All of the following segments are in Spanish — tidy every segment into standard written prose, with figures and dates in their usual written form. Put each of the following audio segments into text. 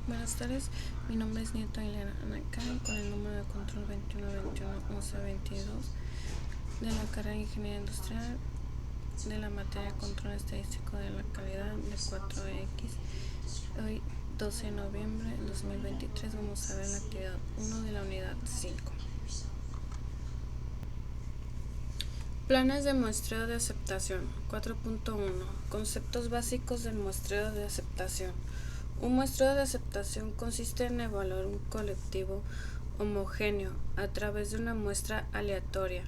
Buenas tardes, mi nombre es Nieto Aguilera Anacay con el número de control 2121-1122 de la carrera de Ingeniería Industrial de la materia de control estadístico de la calidad de 4X. Hoy 12 de noviembre de 2023 vamos a ver la actividad 1 de la unidad 5. Planes de muestreo de aceptación 4.1. Conceptos básicos del muestreo de aceptación. Un muestreo de aceptación consiste en evaluar un colectivo homogéneo a través de una muestra aleatoria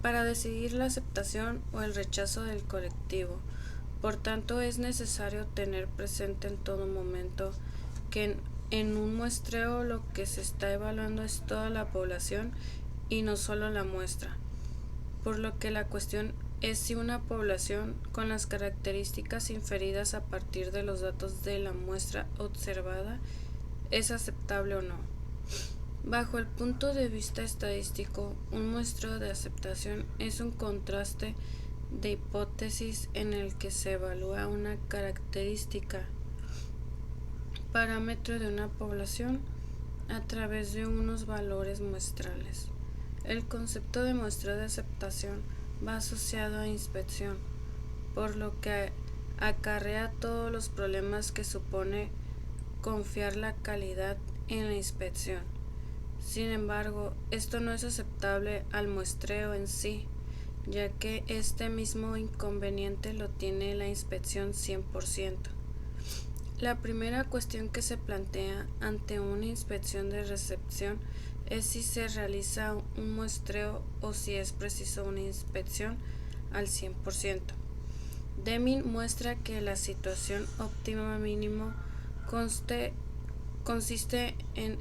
para decidir la aceptación o el rechazo del colectivo. Por tanto, es necesario tener presente en todo momento que en un muestreo lo que se está evaluando es toda la población y no solo la muestra, por lo que la cuestión es si una población con las características inferidas a partir de los datos de la muestra observada es aceptable o no. Bajo el punto de vista estadístico, un muestreo de aceptación es un contraste de hipótesis en el que se evalúa una característica, parámetro de una población, a través de unos valores muestrales. El concepto de muestreo de aceptación va asociado a inspección, por lo que acarrea todos los problemas que supone confiar la calidad en la inspección. Sin embargo, esto no es aceptable al muestreo en sí, ya que este mismo inconveniente lo tiene la inspección 100%. La primera cuestión que se plantea ante una inspección de recepción es si se realiza un muestreo o si es preciso una inspección al 100%. Deming muestra que la situación óptima mínimo consiste en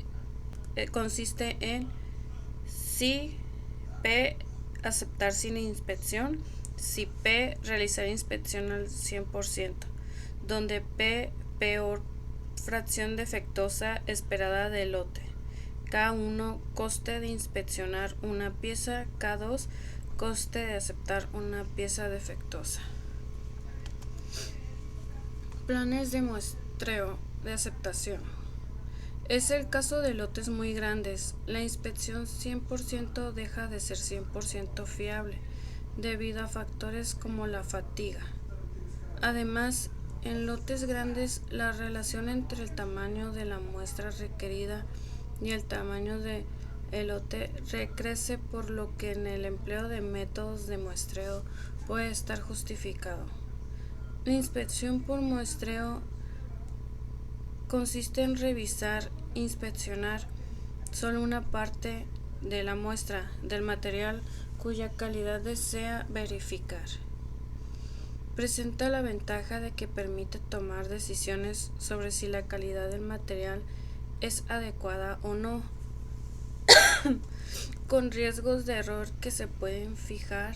si P aceptar sin inspección, si P realizar inspección al 100%, donde P peor fracción defectuosa esperada del lote, K1 coste de inspeccionar una pieza, K2 coste de aceptar una pieza defectuosa. Planes de muestreo de aceptación. Es el caso de lotes muy grandes. La inspección 100% deja de ser 100% fiable debido a factores como la fatiga. Además, en lotes grandes, la relación entre el tamaño de la muestra requerida y el tamaño del lote recrece, por lo que en el empleo de métodos de muestreo puede estar justificado. La inspección por muestreo consiste en revisar, inspeccionar solo una parte de la muestra del material cuya calidad desea verificar. Presenta la ventaja de que permite tomar decisiones sobre si la calidad del material es adecuada o no, con riesgos de error que se pueden fijar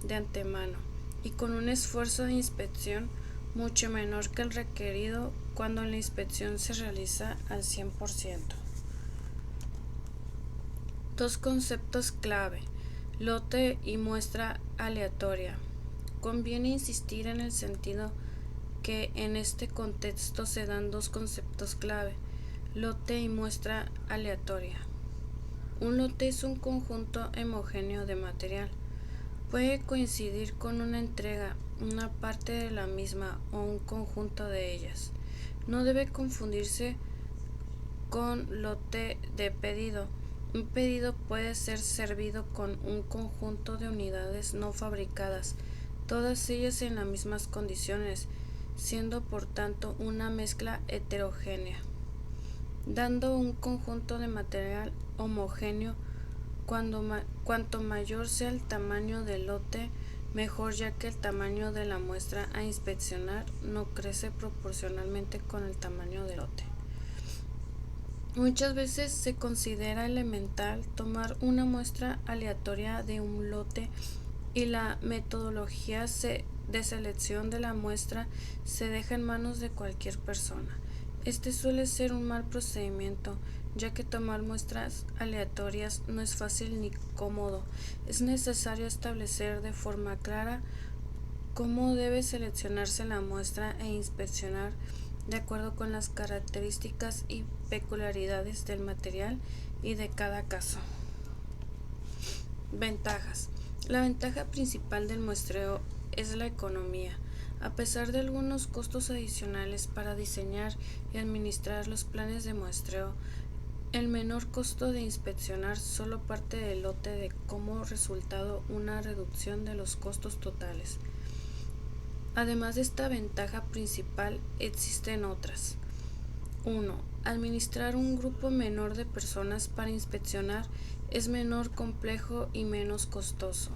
de antemano y con un esfuerzo de inspección mucho menor que el requerido cuando la inspección se realiza al 100%. Dos conceptos clave: lote y muestra aleatoria. Conviene insistir en el sentido que en este contexto se dan dos conceptos clave: lote y muestra aleatoria. Un lote es un conjunto homogéneo de material. Puede coincidir con una entrega, una parte de la misma o un conjunto de ellas. No debe confundirse con lote de pedido. Un pedido puede ser servido con un conjunto de unidades no fabricadas, todas ellas en las mismas condiciones, siendo por tanto una mezcla heterogénea, dando un conjunto de material homogéneo. Cuanto mayor sea el tamaño del lote, mejor, ya que el tamaño de la muestra a inspeccionar no crece proporcionalmente con el tamaño del lote. Muchas veces se considera elemental tomar una muestra aleatoria de un lote y la metodología de selección de la muestra se deja en manos de cualquier persona. Este suele ser un mal procedimiento, ya que tomar muestras aleatorias no es fácil ni cómodo. Es necesario establecer de forma clara cómo debe seleccionarse la muestra e inspeccionar de acuerdo con las características y peculiaridades del material y de cada caso. Ventajas. La ventaja principal del muestreo es la economía. A pesar de algunos costos adicionales para diseñar y administrar los planes de muestreo, el menor costo de inspeccionar solo parte del lote de como resultado una reducción de los costos totales. Además de esta ventaja principal, existen otras. 1. Administrar un grupo menor de personas para inspeccionar es menor complejo y menos costoso.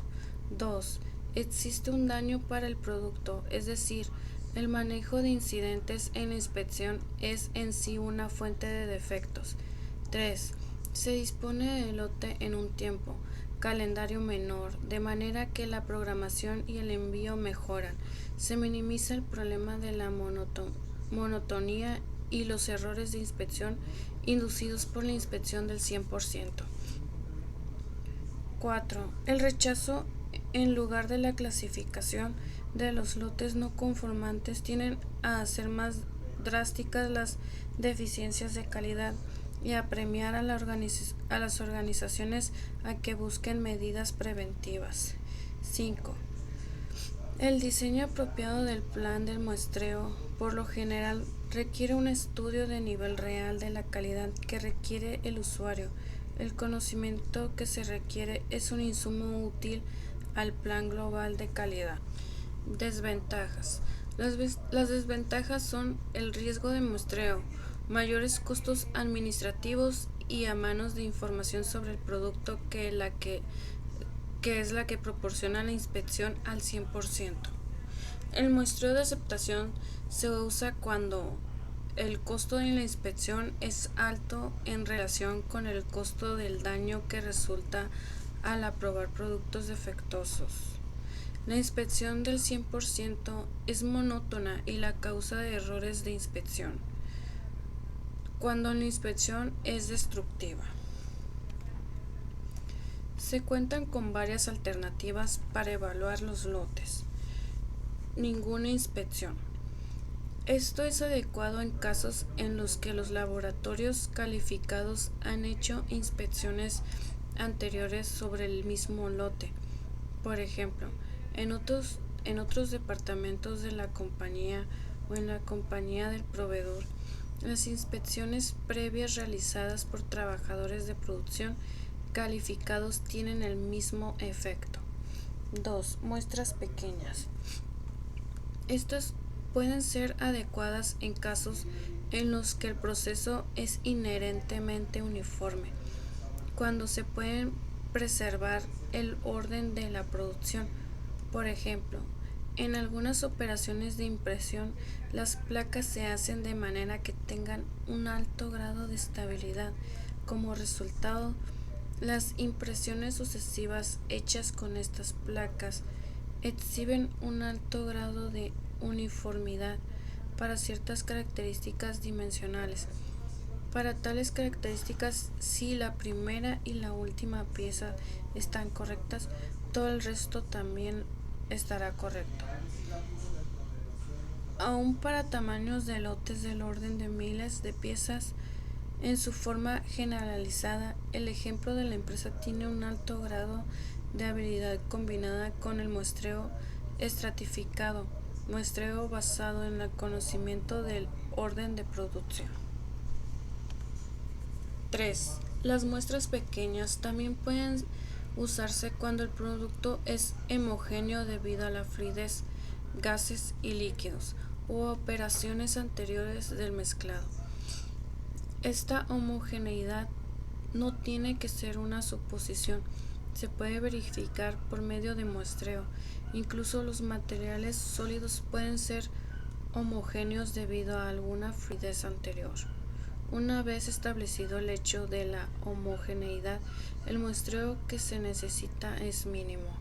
2. Existe un daño para el producto, es decir, el manejo de incidentes en la inspección es en sí una fuente de defectos. 3. Se dispone del lote en un tiempo, calendario menor, de manera que la programación y el envío mejoran. Se minimiza el problema de la monotonía y los errores de inspección inducidos por la inspección del 100%. 4. El rechazo en lugar de la clasificación de los lotes no conformantes tienden a hacer más drásticas las deficiencias de calidad y a premiar a las organizaciones a que busquen medidas preventivas. 5. El diseño apropiado del plan del muestreo, por lo general, requiere un estudio de nivel real de la calidad que requiere el usuario. El conocimiento que se requiere es un insumo útil al plan global de calidad. Desventajas. Las desventajas son el riesgo de muestreo, mayores costos administrativos y a manos de información sobre el producto que es la que proporciona la inspección al 100%. El muestreo de aceptación se usa cuando el costo de la inspección es alto en relación con el costo del daño que resulta al aprobar productos defectuosos. La inspección del 100% es monótona y la causa de errores de inspección, cuando la inspección es destructiva. Se cuentan con varias alternativas para evaluar los lotes. Ninguna inspección. Esto es adecuado en casos en los que los laboratorios calificados han hecho inspecciones anteriores sobre el mismo lote. Por ejemplo, en otros departamentos de la compañía o en la compañía del proveedor, las inspecciones previas realizadas por trabajadores de producción calificados tienen el mismo efecto. 2. Muestras pequeñas. Estas pueden ser adecuadas en casos en los que el proceso es inherentemente uniforme, cuando se pueden preservar el orden de la producción. Por ejemplo, en algunas operaciones de impresión, las placas se hacen de manera que tengan un alto grado de estabilidad. Como resultado, las impresiones sucesivas hechas con estas placas exhiben un alto grado de uniformidad para ciertas características dimensionales. Para tales características, si la primera y la última pieza están correctas, todo el resto también estará correcto. Aún para tamaños de lotes del orden de miles de piezas, en su forma generalizada, el ejemplo de la empresa tiene un alto grado de habilidad combinada con el muestreo estratificado, muestreo basado en el conocimiento del orden de producción. 3. Las muestras pequeñas también pueden usarse cuando el producto es homogéneo debido a la fluidez, gases y líquidos, u operaciones anteriores del mezclado. Esta homogeneidad no tiene que ser una suposición, se puede verificar por medio de muestreo. Incluso los materiales sólidos pueden ser homogéneos debido a alguna fluidez anterior. Una vez establecido el hecho de la homogeneidad, el muestreo que se necesita es mínimo.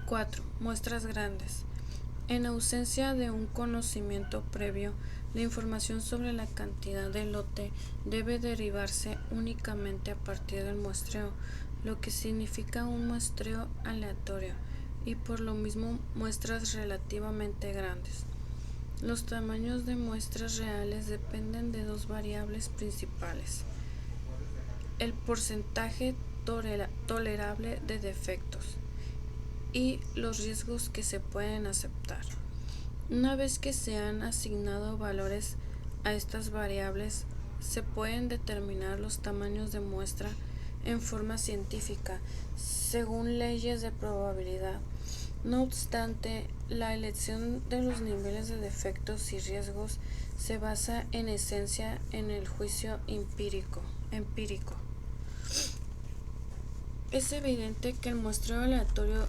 4. Muestras grandes. En ausencia de un conocimiento previo, la información sobre la cantidad del lote debe derivarse únicamente a partir del muestreo, lo que significa un muestreo aleatorio y por lo mismo muestras relativamente grandes. Los tamaños de muestras reales dependen de dos variables principales: el porcentaje tolerable de defectos y los riesgos que se pueden aceptar. Una vez que se han asignado valores a estas variables, se pueden determinar los tamaños de muestra en forma científica, según leyes de probabilidad. No obstante, la elección de los niveles de defectos y riesgos se basa en esencia en el juicio empírico. Es evidente que el muestreo aleatorio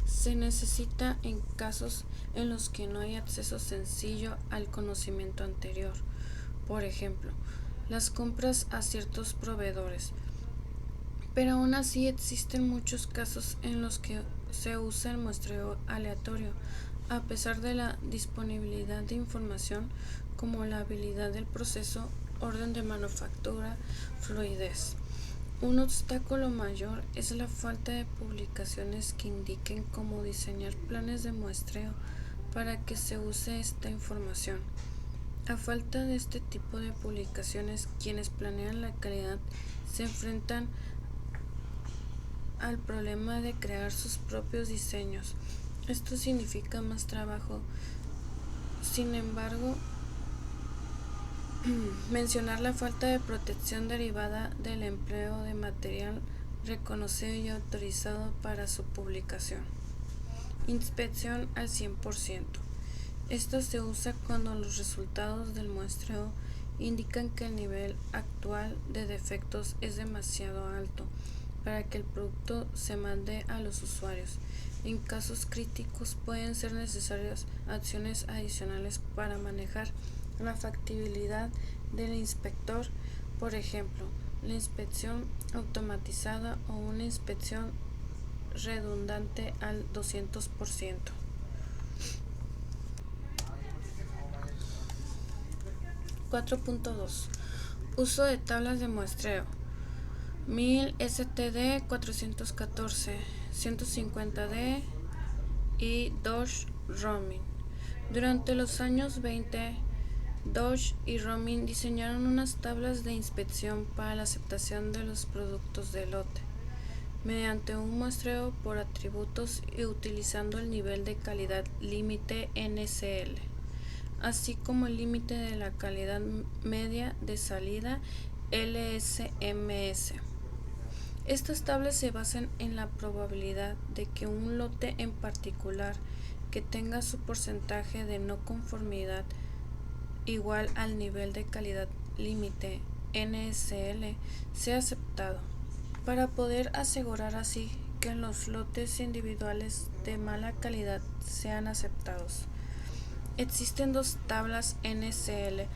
se necesita en casos en los que no hay acceso sencillo al conocimiento anterior. Por ejemplo, las compras a ciertos proveedores. Pero aún así existen muchos casos en los que se usa el muestreo aleatorio, a pesar de la disponibilidad de información como la habilidad del proceso, orden de manufactura, fluidez. Un obstáculo mayor es la falta de publicaciones que indiquen cómo diseñar planes de muestreo para que se use esta información. A falta de este tipo de publicaciones, quienes planean la calidad se enfrentan al problema de crear sus propios diseños. Esto significa más trabajo. Sin embargo, mencionar la falta de protección derivada del empleo de material reconocido y autorizado para su publicación. Inspección al 100%. Esta se usa cuando los resultados del muestreo indican que el nivel actual de defectos es demasiado alto para que el producto se mande a los usuarios. En casos críticos pueden ser necesarias acciones adicionales para manejar la factibilidad del inspector, por ejemplo, la inspección automatizada o una inspección redundante al 200%. (4.2) Uso de tablas de muestreo. 1000 STD 414, 150D y Dodge Romin. Durante los años 20, Dodge y Romin diseñaron unas tablas de inspección para la aceptación de los productos de lote, mediante un muestreo por atributos y utilizando el nivel de calidad límite NSL, así como el límite de la calidad media de salida LSMS. Estas tablas se basan en la probabilidad de que un lote en particular que tenga su porcentaje de no conformidad igual al nivel de calidad límite NSL sea aceptado, para poder asegurar así que los lotes individuales de mala calidad sean aceptados. Existen dos tablas NSL,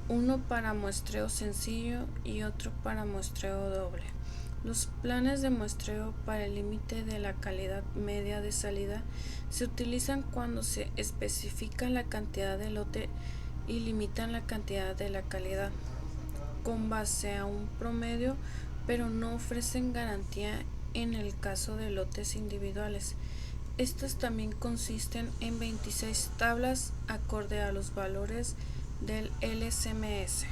uno para muestreo sencillo y otro para muestreo doble. Los planes de muestreo para el límite de la calidad media de salida se utilizan cuando se especifica la cantidad de lote y limitan la cantidad de la calidad con base a un promedio, pero no ofrecen garantía en el caso de lotes individuales. Estas también consisten en 26 tablas acorde a los valores del LSMS.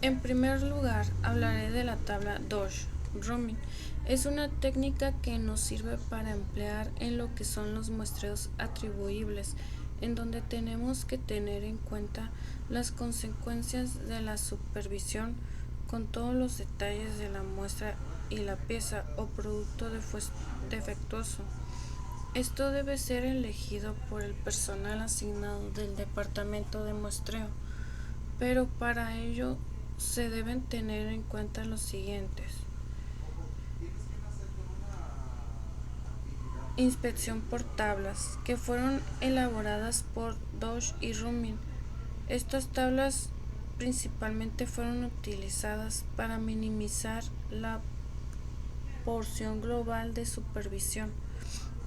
En primer lugar, hablaré de la tabla Dodge Romin. Es una técnica que nos sirve para emplear en lo que son los muestreos atribuibles, en donde tenemos que tener en cuenta las consecuencias de la supervisión con todos los detalles de la muestra y la pieza o producto defectuoso. Esto debe ser elegido por el personal asignado del departamento de muestreo, pero para ello se deben tener en cuenta los siguientes: inspección por tablas, que fueron elaboradas por Dodge y Romin. Estas tablas principalmente fueron utilizadas para minimizar la porción global de supervisión,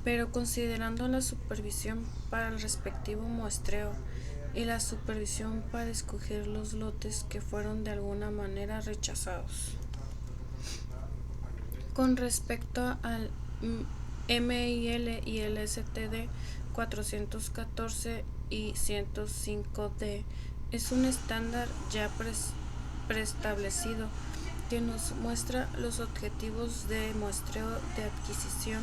pero considerando la supervisión para el respectivo muestreo y la supervisión para escoger los lotes que fueron de alguna manera rechazados. Con respecto al MIL y el STD, 414 y 105D es un estándar ya preestablecido que nos muestra los objetivos de muestreo de adquisición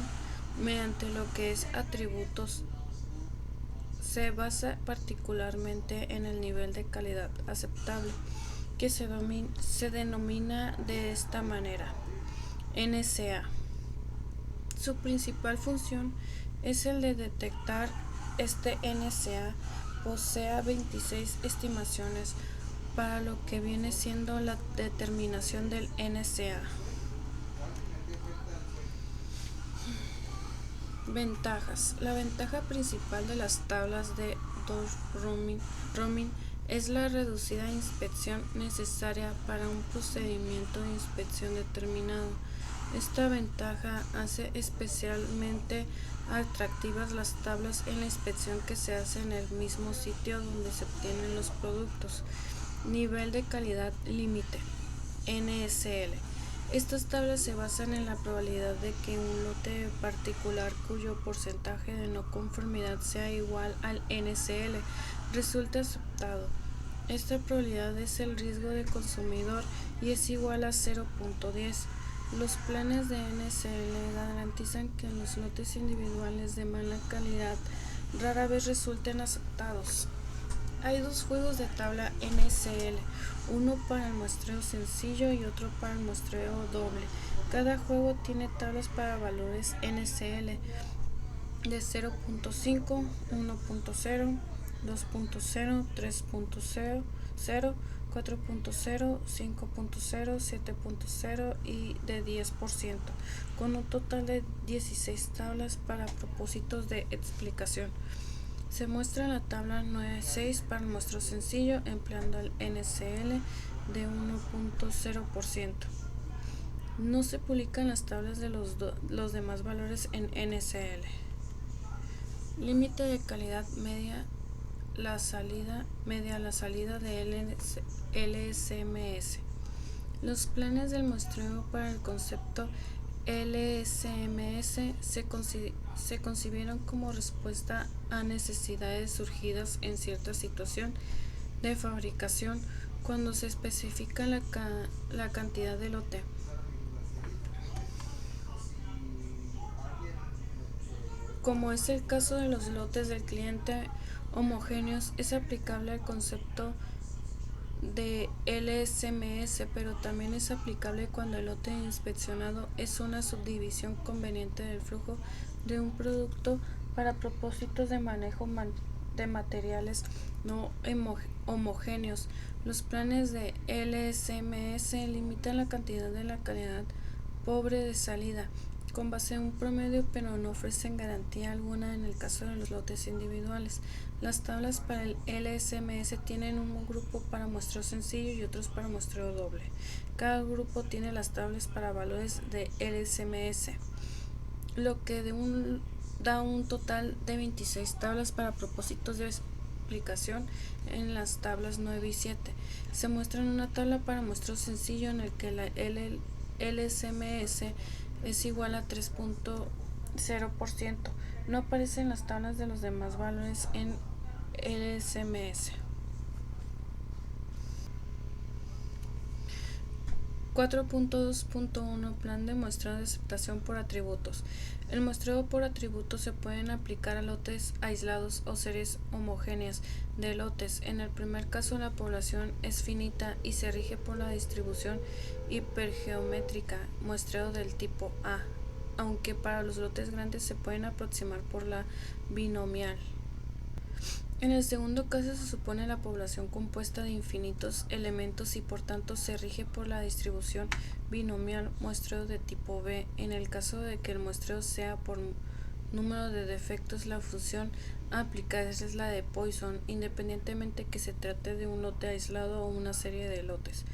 mediante lo que es atributos. Se basa particularmente en el nivel de calidad aceptable, que se denomina de esta manera NSA. Su principal función es el de detectar este NSA posea 26 estimaciones para lo que viene siendo la determinación del NSA. Ventajas. La ventaja principal de las tablas de roaming es la reducida inspección necesaria para un procedimiento de inspección determinado. Esta ventaja hace especialmente atractivas las tablas en la inspección que se hace en el mismo sitio donde se obtienen los productos. Nivel de calidad límite NSL. Estas tablas se basan en la probabilidad de que un lote particular cuyo porcentaje de no conformidad sea igual al NSL resulte aceptado. Esta probabilidad es el riesgo de consumidor y es igual a 0.10. Los planes de NSL garantizan que los lotes individuales de mala calidad rara vez resulten aceptados. Hay dos juegos de tabla NSL, uno para el muestreo sencillo y otro para el muestreo doble. Cada juego tiene tablas para valores NSL de 0.5, 1.0, 2.0, 3.0, 4.0, 5.0, 7.0 y de 10%, con un total de 16 tablas para propósitos de explicación. Se muestra la tabla 9.6 para el muestreo sencillo empleando el NSL de 1.0%. No se publican las tablas de los demás valores en NSL. Límite de calidad media la salida de LSMS. Los planes del muestreo para el concepto LSMS se concibieron como respuesta a necesidades surgidas en cierta situación de fabricación cuando se especifica la cantidad de lote. Como es el caso de los lotes del cliente homogéneos, es aplicable al concepto de LSMS, pero también es aplicable cuando el lote inspeccionado es una subdivisión conveniente del flujo de un producto para propósitos de manejo de materiales no homogéneos. Los planes de LSMS limitan la cantidad de la calidad pobre de salida con base en un promedio, pero no ofrecen garantía alguna en el caso de los lotes individuales. Las tablas para el LSMS tienen un grupo para muestreo sencillo y otros para muestreo doble. Cada grupo tiene las tablas para valores de LSMS, lo que da un total de 26 tablas para propósitos de explicación en las tablas 9 y 7. Se muestra una tabla para muestreo sencillo en el que la LSMS es igual a 3.0%. No aparecen las tablas de los demás valores en LSMS. 4.2.1 Plan de muestreo de aceptación por atributos. El muestreo por atributos se pueden aplicar a lotes aislados o series homogéneas de lotes. En el primer caso, la población es finita y se rige por la distribución hipergeométrica, muestreo del tipo A, aunque para los lotes grandes se pueden aproximar por la binomial. En el segundo caso se supone la población compuesta de infinitos elementos y por tanto se rige por la distribución binomial, muestreo de tipo B. En el caso de que el muestreo sea por número de defectos, la función a aplicar es la de Poisson, independientemente que se trate de un lote aislado o una serie de lotes.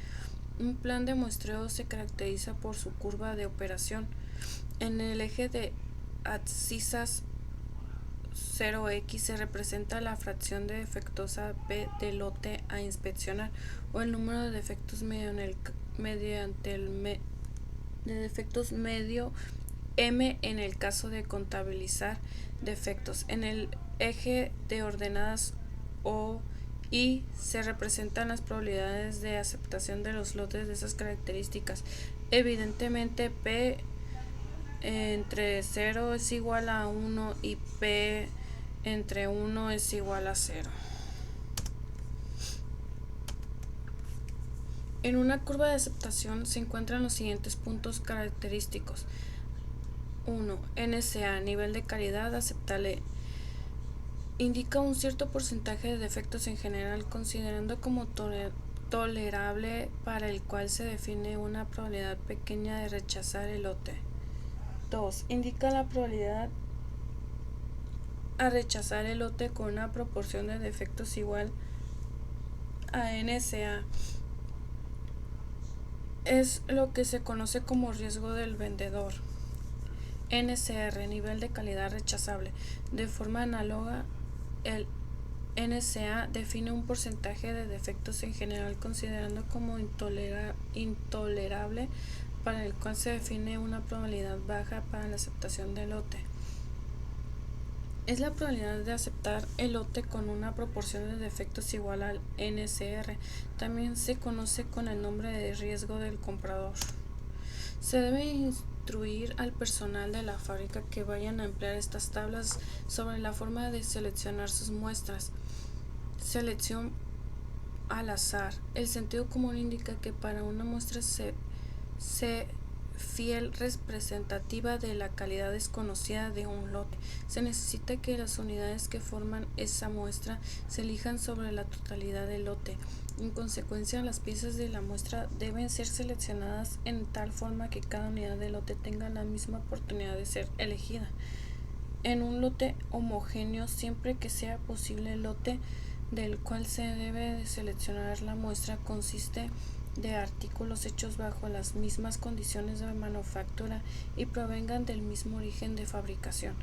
Un plan de muestreo se caracteriza por su curva de operación. En el eje de abscisas 0x se representa la fracción de defectuosa B del lote a inspeccionar o el número de defectos de defectos medio M en el caso de contabilizar defectos. En el eje de ordenadas O y se representan las probabilidades de aceptación de los lotes de esas características. Evidentemente, P entre 0 es igual a 1 y P entre 1 es igual a 0. En una curva de aceptación se encuentran los siguientes puntos característicos. 1. NSA, nivel de calidad aceptable. Indica un cierto porcentaje de defectos en general, considerando como tolerable, para el cual se define una probabilidad pequeña de rechazar el lote. 2. Indica la probabilidad a rechazar el lote con una proporción de defectos igual a NSA. Es lo que se conoce como riesgo del vendedor. NCR, nivel de calidad rechazable. De forma análoga, el NCA define un porcentaje de defectos en general, considerando como intolerable, para el cual se define una probabilidad baja para la aceptación del lote. Es la probabilidad de aceptar el lote con una proporción de defectos igual al NCR. También se conoce con el nombre de riesgo del comprador. Se debe instruir al personal de la fábrica que vayan a emplear estas tablas sobre la forma de seleccionar sus muestras. Selección al azar. El sentido común indica que para una muestra fiel representativa de la calidad desconocida de un lote, se necesita que las unidades que forman esa muestra se elijan sobre la totalidad del lote. En consecuencia, las piezas de la muestra deben ser seleccionadas en tal forma que cada unidad del lote tenga la misma oportunidad de ser elegida. En un lote homogéneo, siempre que sea posible, el lote del cual se debe de seleccionar la muestra consiste de artículos hechos bajo las mismas condiciones de manufactura y provengan del mismo origen de fabricación.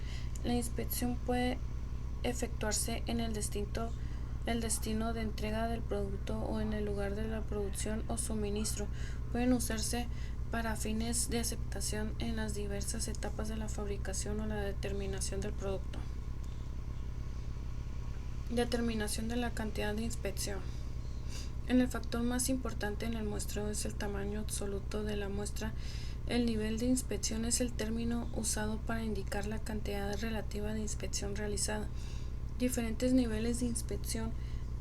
La inspección puede efectuarse en el destino de entrega del producto o en el lugar de la producción o suministro. Pueden usarse para fines de aceptación en las diversas etapas de la fabricación o la determinación del producto. Determinación de la cantidad de inspección. El factor más importante en el muestreo es el tamaño absoluto de la muestra. El nivel de inspección es el término usado para indicar la cantidad relativa de inspección realizada. Diferentes niveles de inspección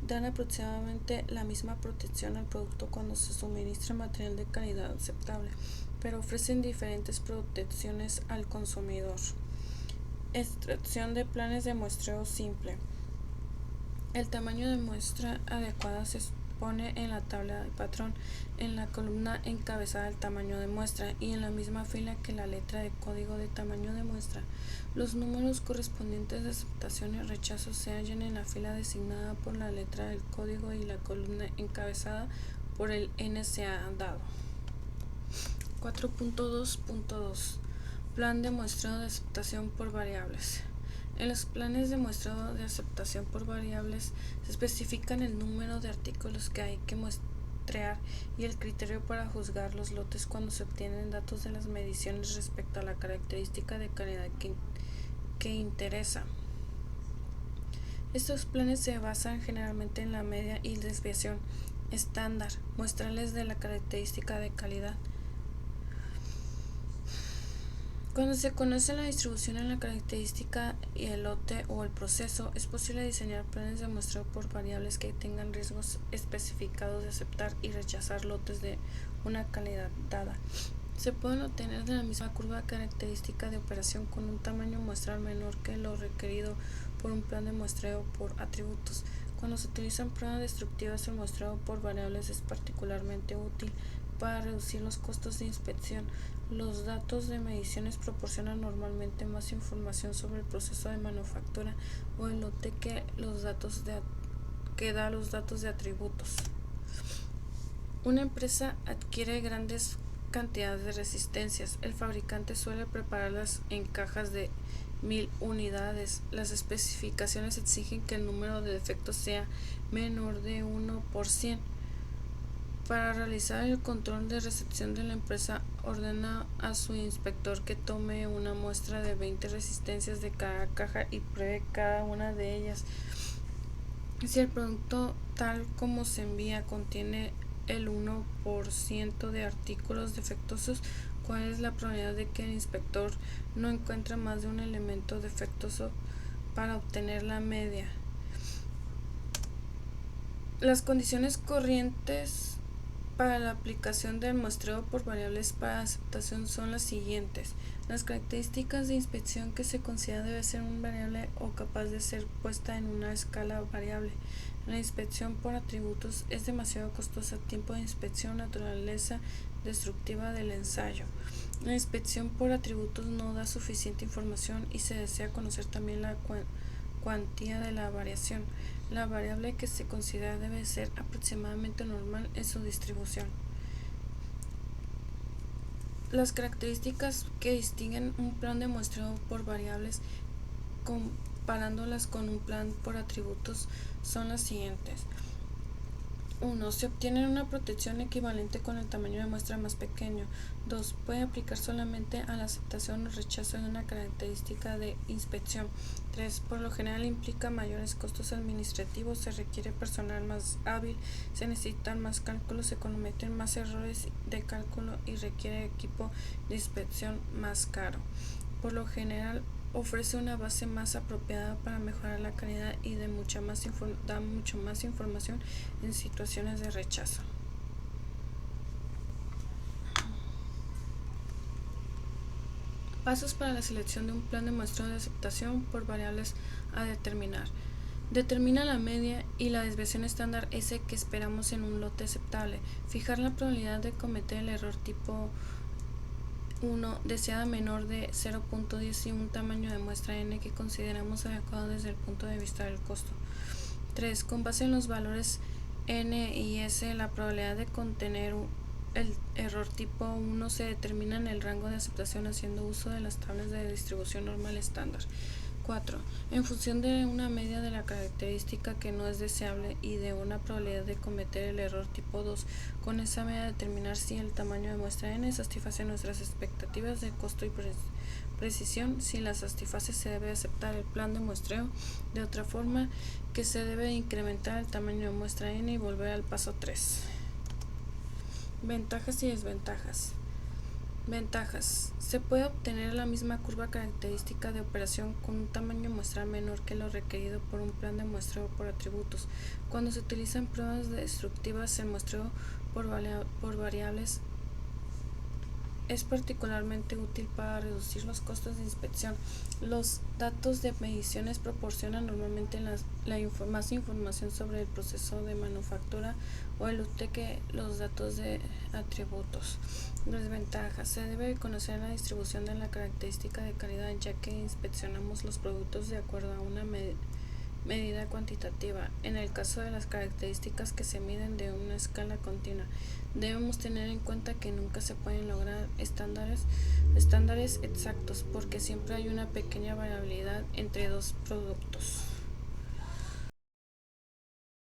dan aproximadamente la misma protección al producto cuando se suministra material de calidad aceptable, pero ofrecen diferentes protecciones al consumidor. Extracción de planes de muestreo simple. El tamaño de muestra adecuada se pone en la tabla del patrón, en la columna encabezada el tamaño de muestra y en la misma fila que la letra de código de tamaño de muestra. Los números correspondientes de aceptación y rechazo se hallan en la fila designada por la letra del código y la columna encabezada por el NCA dado. 4.2.2 Plan de muestreo de aceptación por variables. En los planes de muestreo de aceptación por variables se especifican el número de artículos que hay que muestrear y el criterio para juzgar los lotes cuando se obtienen datos de las mediciones respecto a la característica de calidad que interesa. Estos planes se basan generalmente en la media y desviación estándar muestrales de la característica de calidad. Cuando se conoce la distribución en la característica y el lote o el proceso, es posible diseñar planes de muestreo por variables que tengan riesgos especificados de aceptar y rechazar lotes de una calidad dada. Se pueden obtener de la misma curva característica de operación con un tamaño muestral menor que lo requerido por un plan de muestreo por atributos. Cuando se utilizan pruebas destructivas, el muestreo por variables es particularmente útil para reducir los costos de inspección. Los datos de mediciones proporcionan normalmente más información sobre el proceso de manufactura o el lote que da los datos de atributos. Una empresa adquiere grandes cantidades de resistencias. El fabricante suele prepararlas en cajas de 1000 unidades. Las especificaciones exigen que el número de defectos sea menor de 1%. Para realizar el control de recepción de la empresa ordena a su inspector que tome una muestra de 20 resistencias de cada caja y pruebe cada una de ellas. Si el producto tal como se envía contiene el 1% de artículos defectuosos, ¿cuál es la probabilidad de que el inspector no encuentre más de un elemento defectuoso para obtener la media? Las condiciones corrientes para la aplicación del muestreo por variables para aceptación son las siguientes. Las características de inspección que se considera debe ser una variable o capaz de ser puesta en una escala variable. La inspección por atributos es demasiado costosa. Tiempo de inspección, naturaleza destructiva del ensayo. La inspección por atributos no da suficiente información y se desea conocer también la cuantía de la variación. La variable que se considera debe ser aproximadamente normal en su distribución. Las características que distinguen un plan de muestreo por variables comparándolas con un plan por atributos son las siguientes. 1. Se obtiene una protección equivalente con el tamaño de muestra más pequeño. 2. Puede aplicar solamente a la aceptación o rechazo de una característica de inspección. 3. Por lo general implica mayores costos administrativos, se requiere personal más hábil, se necesitan más cálculos, se cometen más errores de cálculo y requiere equipo de inspección más caro. Por lo general ofrece una base más apropiada para mejorar la calidad y da mucho más información en situaciones de rechazo. Pasos para la selección de un plan de muestreo de aceptación por variables a determinar. Determina la media y la desviación estándar S que esperamos en un lote aceptable. Fijar la probabilidad de cometer el error tipo 1 deseada menor de 0.10 y un tamaño de muestra n que consideramos adecuado desde el punto de vista del costo. 3. Con base en los valores n y s, la probabilidad de contener el error tipo 1 se determina en el rango de aceptación haciendo uso de las tablas de distribución normal estándar. 4. En función de una media de la característica que no es deseable y de una probabilidad de cometer el error tipo 2, con esa media determinar si el tamaño de muestra n satisface nuestras expectativas de costo y precisión. Si la satisface, se debe aceptar el plan de muestreo. De otra forma, que se debe incrementar el tamaño de muestra n y volver al paso 3. Ventajas y desventajas. Ventajas. Se puede obtener la misma curva característica de operación con un tamaño muestral menor que lo requerido por un plan de muestreo por atributos. Cuando se utilizan pruebas destructivas, el muestreo por variables es particularmente útil para reducir los costos de inspección. Los datos de mediciones proporcionan normalmente más información sobre el proceso de manufactura o el lote que los datos de atributos. Desventajas. Se debe conocer la distribución de la característica de calidad, ya que inspeccionamos los productos de acuerdo a una medida cuantitativa. En el caso de las características que se miden de una escala continua, debemos tener en cuenta que nunca se pueden lograr estándares exactos porque siempre hay una pequeña variabilidad entre dos productos.